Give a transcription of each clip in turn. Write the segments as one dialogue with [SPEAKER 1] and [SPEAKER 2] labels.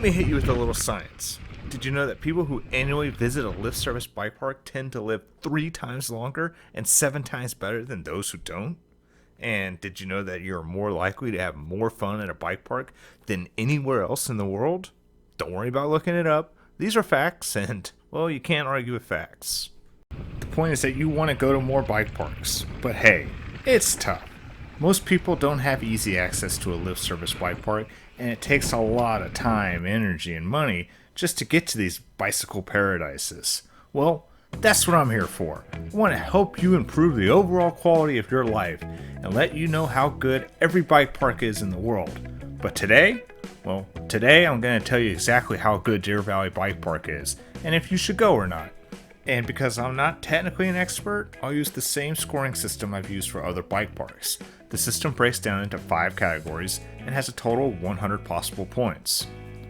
[SPEAKER 1] me hit you with a little science. Did you know that people who annually visit a lift service bike park tend to live 3 times longer and 7 times better than those who don't? And did you know that you're more likely to have more fun at a bike park than anywhere else in the world? Don't worry about looking it up. These are facts, and, well, you can't argue with facts. The point is that you want to go to more bike parks, but hey, it's tough. Most people don't have easy access to a lift service bike park, and it takes a lot of time, energy, and money just to get to these bicycle paradises. Well, that's what I'm here for. I want to help you improve the overall quality of your life and let you know how good every bike park is in the world. But today I'm going to tell you exactly how good Deer Valley Bike Park is and if you should go or not. And because I'm not technically an expert, I'll use the same scoring system I've used for other bike parks. The system breaks down into 5 categories and has a total of 100 possible points.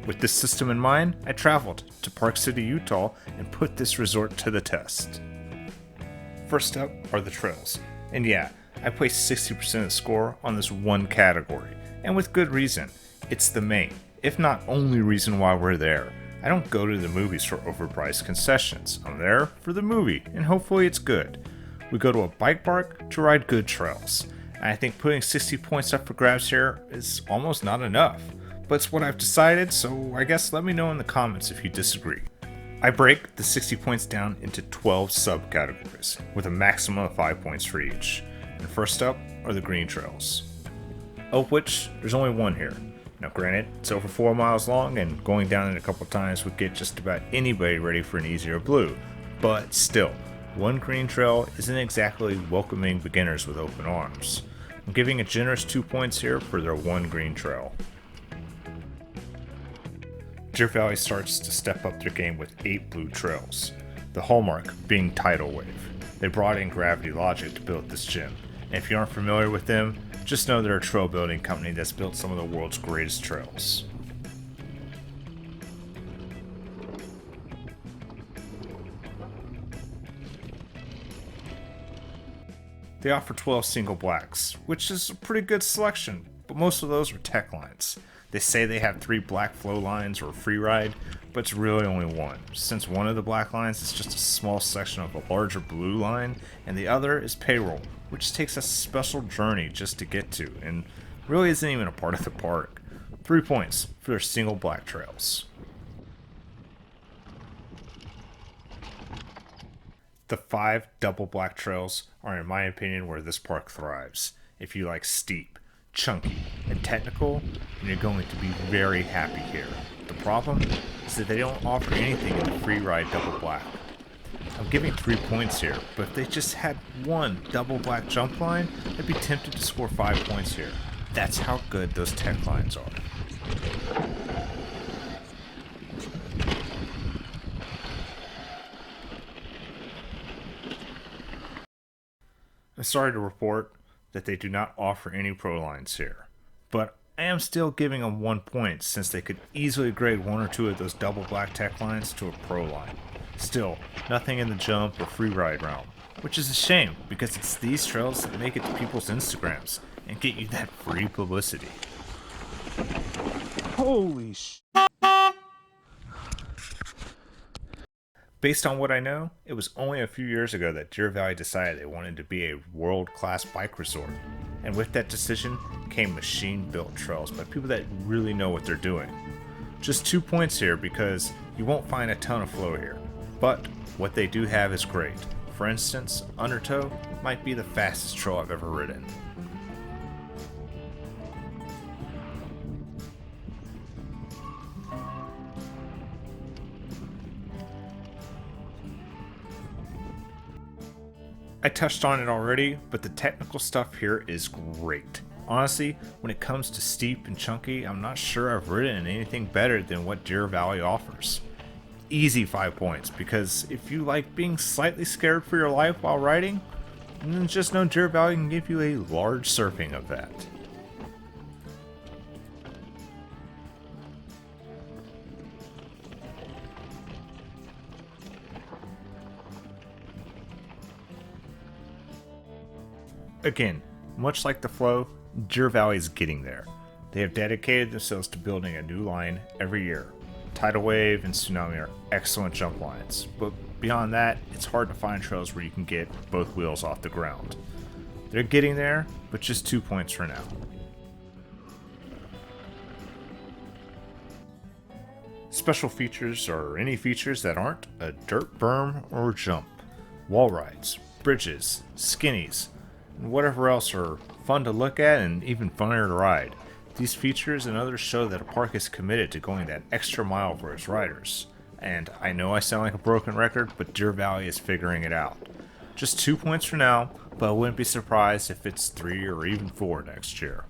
[SPEAKER 1] With this system in mind, I traveled to Park City, Utah and put this resort to the test. First up are the trails. And yeah, I placed 60% of the score on this one category. And with good reason. It's the main, if not only reason why we're there. I don't go to the movies for overpriced concessions. I'm there for the movie, and hopefully it's good. We go to a bike park to ride good trails. And I think putting 60 points up for grabs here is almost not enough. But it's what I've decided, so I guess let me know in the comments if you disagree. I break the 60 points down into 12 subcategories, with a maximum of 5 points for each. And first up are the green trails. Of which, there's only one here. Now granted, it's over 4 miles long, and going down it a couple times would get just about anybody ready for an easier blue. But still, one green trail isn't exactly welcoming beginners with open arms. I'm giving a generous 2 points here for their one green trail. Deer Valley starts to step up their game with 8 blue trails, the hallmark being Tidal Wave. They brought in Gravity Logic to build this gym, and if you aren't familiar with them, just know they're a trail building company that's built some of the world's greatest trails. They offer 12 single blacks, which is a pretty good selection, but most of those are tech lines. They say they have 3 black flow lines or free ride, but it's really only one, since one of the black lines is just a small section of a larger blue line, and the other is payroll, which takes a special journey just to get to, and really isn't even a part of the park. 3 points for their single black trails. The 5 double black trails are, in my opinion, where this park thrives. If you like steep, chunky, and technical, then you're going to be very happy here. The problem is that they don't offer anything in the free ride double black. I'm giving 3 points here, but if they just had one double black jump line, I'd be tempted to score 5 points here. That's how good those tech lines are. I'm sorry to report that they do not offer any pro lines here, but I am still giving them 1 point since they could easily grade 1 or 2 of those double black tech lines to a pro line. Still, nothing in the jump or free ride realm, which is a shame because it's these trails that make it to people's Instagrams and get you that free publicity.
[SPEAKER 2] Holy sh!
[SPEAKER 1] Based on what I know, it was only a few years ago that Deer Valley decided they wanted to be a world-class bike resort. And with that decision came machine-built trails by people that really know what they're doing. Just 2 points here because you won't find a ton of flow here. But what they do have is great. For instance, Undertow might be the fastest trail I've ever ridden. I touched on it already, but the technical stuff here is great. Honestly, when it comes to steep and chunky, I'm not sure I've ridden in anything better than what Deer Valley offers. Easy 5 points, because if you like being slightly scared for your life while riding, then just know Deer Valley can give you a large serving of that. Again, much like the flow, Deer Valley is getting there. They have dedicated themselves to building a new line every year, Tidal Wave and Tsunami are excellent jump lines, but beyond that, it's hard to find trails where you can get both wheels off the ground. They're getting there, but just 2 points for now. Special features are any features that aren't a dirt berm or jump. Wall rides, bridges, skinnies, and whatever else are fun to look at and even funner to ride. These features and others show that a park is committed to going that extra mile for its riders. And I know I sound like a broken record, but Deer Valley is figuring it out. Just 2 points for now, but I wouldn't be surprised if it's 3 or even 4 next year.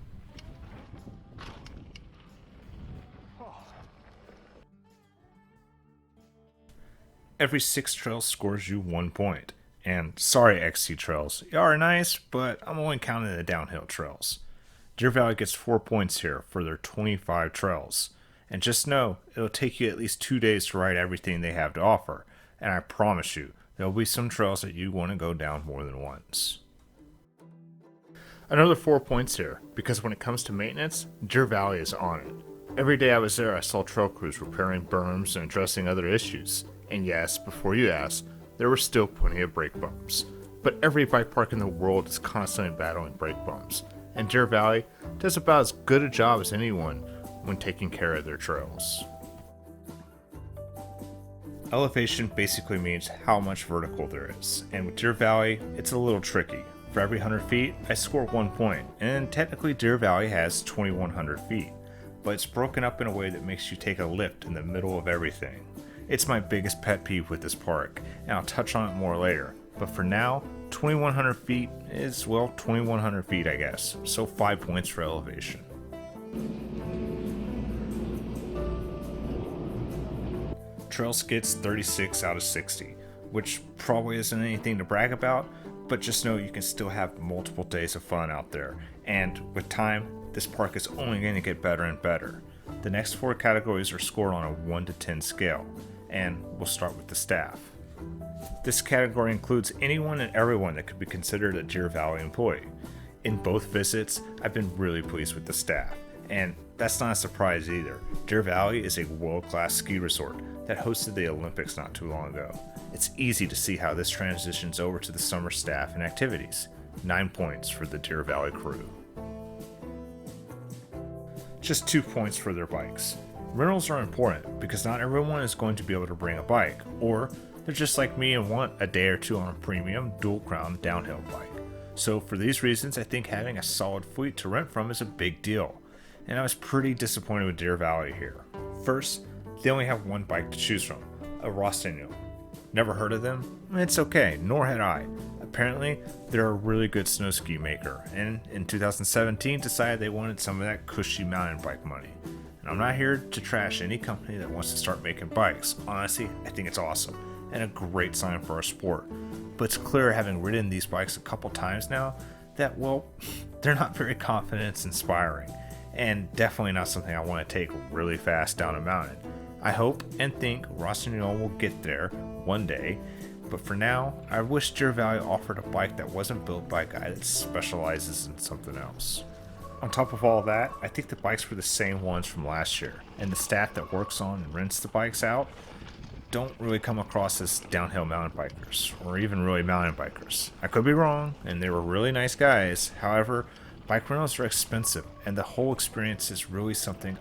[SPEAKER 1] Every 6 trails scores you 1 point. And sorry XC trails, you are nice, but I'm only counting the downhill trails. Deer Valley gets 4 points here for their 25 trails. And just know, it'll take you at least 2 days to ride everything they have to offer. And I promise you, there'll be some trails that you want to go down more than once. Another 4 points here, because when it comes to maintenance, Deer Valley is on it. Every day I was there, I saw trail crews repairing berms and addressing other issues. And yes, before you ask, there were still plenty of brake bumps. But every bike park in the world is constantly battling brake bumps, and Deer Valley does about as good a job as anyone when taking care of their trails. Elevation basically means how much vertical there is, and with Deer Valley, it's a little tricky. For every 100 feet, I score 1 point, and technically Deer Valley has 2,100 feet, but it's broken up in a way that makes you take a lift in the middle of everything. It's my biggest pet peeve with this park, and I'll touch on it more later. But for now, 2,100 feet is, well, 2,100 feet, I guess. So 5 points for elevation. Trail skits 36 out of 60, which probably isn't anything to brag about, but just know you can still have multiple days of fun out there. And with time, this park is only going to get better and better. The next 4 categories are scored on a 1 to 10 scale. And we'll start with the staff. This category includes anyone and everyone that could be considered a Deer Valley employee. In both visits, I've been really pleased with the staff, and that's not a surprise either. Deer Valley is a world-class ski resort that hosted the Olympics not too long ago. It's easy to see how this transitions over to the summer staff and activities. 9 points for the Deer Valley crew. Just 2 points for their bikes. Rentals are important because not everyone is going to be able to bring a bike, or they're just like me and want a day or two on a premium dual crown downhill bike. So for these reasons, I think having a solid fleet to rent from is a big deal, and I was pretty disappointed with Deer Valley here. First, they only have 1 bike to choose from, a Rossignol. Never heard of them? It's okay, nor had I. Apparently, they're a really good snow ski maker, and in 2017 decided they wanted some of that cushy mountain bike money. And I'm not here to trash any company that wants to start making bikes. Honestly, I think it's awesome and a great sign for our sport. But it's clear, having ridden these bikes a couple times now, that, well, they're not very confidence-inspiring, and definitely not something I want to take really fast down a mountain. I hope and think Rossignol will get there one day, but for now, I wish Deer Valley offered a bike that wasn't built by a guy that specializes in something else. On top of all that, I think the bikes were the same ones from last year, and the staff that works on and rents the bikes out don't really come across as downhill mountain bikers, or even really mountain bikers. I could be wrong, and they were really nice guys. However, bike rentals are expensive, and the whole experience is really something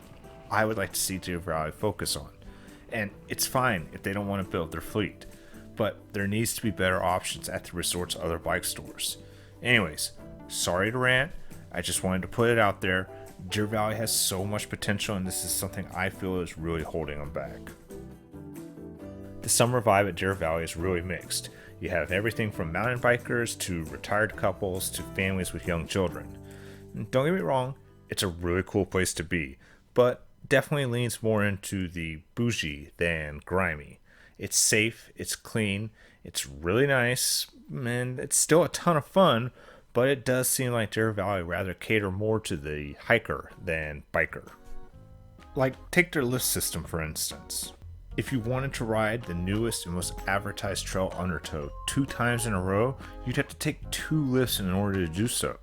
[SPEAKER 1] I would like to see Deer Valley focus on. And it's fine if they don't want to build their fleet, but there needs to be better options at the resort's other bike stores. Anyways, sorry to rant. I just wanted to put it out there. Deer Valley has so much potential, and this is something I feel is really holding them back. The summer vibe at Deer Valley is really mixed. You have everything from mountain bikers to retired couples to families with young children. And don't get me wrong, it's a really cool place to be, but definitely leans more into the bougie than grimy. It's safe, it's clean, it's really nice, and it's still a ton of fun, but it does seem like Deer Valley rather cater more to the hiker than biker. Like, take their lift system for instance. If you wanted to ride the newest and most advertised trail Undertow 2 times in a row, you'd have to take 2 lifts in order to do so.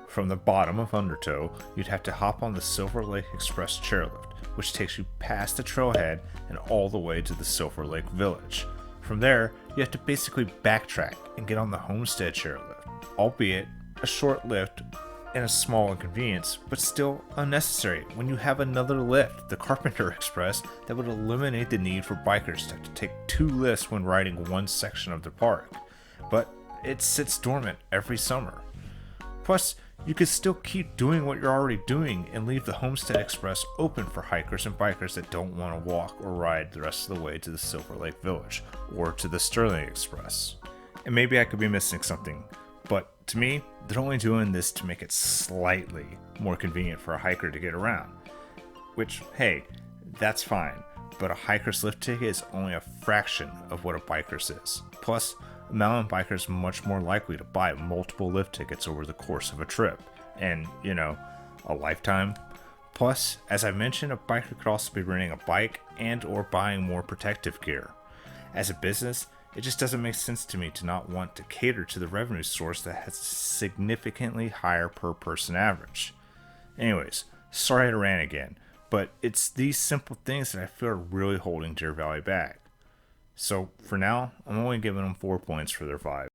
[SPEAKER 1] From the bottom of Undertow, you'd have to hop on the Silver Lake Express chairlift, which takes you past the trailhead and all the way to the Silver Lake Village. From there, you have to basically backtrack and get on the Homestead chairlift, albeit a short lift and a small inconvenience, but still unnecessary when you have another lift, the Carpenter Express, that would eliminate the need for bikers to have to take 2 lifts when riding one section of the park. But it sits dormant every summer. Plus, you could still keep doing what you're already doing and leave the Homestead Express open for hikers and bikers that don't want to walk or ride the rest of the way to the Silver Lake Village or to the Sterling Express. And maybe I could be missing something, but to me, they're only doing this to make it slightly more convenient for a hiker to get around. Which, hey, that's fine, but a hiker's lift ticket is only a fraction of what a biker's is. Plus, a mountain biker is much more likely to buy multiple lift tickets over the course of a trip, and, a lifetime. Plus, as I mentioned, a biker could also be renting a bike and or buying more protective gear. As a business, it just doesn't make sense to me to not want to cater to the revenue source that has a significantly higher per person average. Anyways, sorry to rant again, but it's these simple things that I feel are really holding Deer Valley back. So for now, I'm only giving them 4 points for their vibe.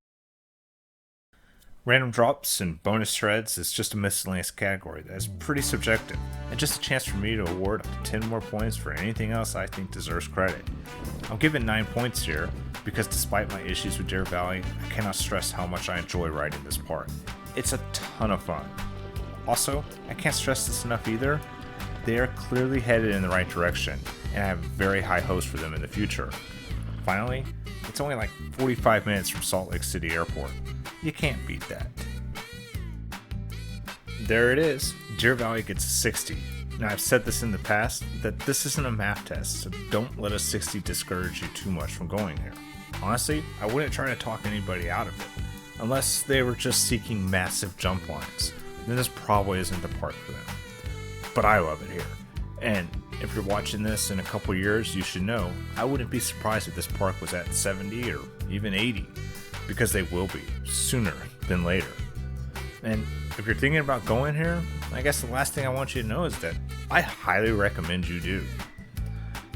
[SPEAKER 1] Random drops and bonus shreds is just a miscellaneous category that is pretty subjective, and just a chance for me to award up to 10 more points for anything else I think deserves credit. I'll give it 9 points here, because despite my issues with Deer Valley, I cannot stress how much I enjoy riding this park. It's a ton of fun. Also, I can't stress this enough either, they are clearly headed in the right direction, and I have very high hopes for them in the future. Finally, it's only like 45 minutes from Salt Lake City Airport. You can't beat that. There it is. Deer Valley gets a 60. Now, I've said this in the past, that this isn't a math test, so don't let a 60 discourage you too much from going here. Honestly, I wouldn't try to talk anybody out of it, unless they were just seeking massive jump lines. Then this probably isn't the park for them. But I love it here. And if you're watching this in a couple years, you should know I wouldn't be surprised if this park was at 70 or even 80, because they will be, sooner than later. And if you're thinking about going here, I guess the last thing I want you to know is that I highly recommend you do.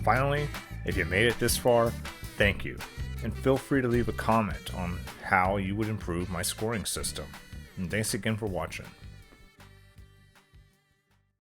[SPEAKER 1] Finally, if you made it this far, thank you, and feel free to leave a comment on how you would improve my scoring system. And thanks again for watching.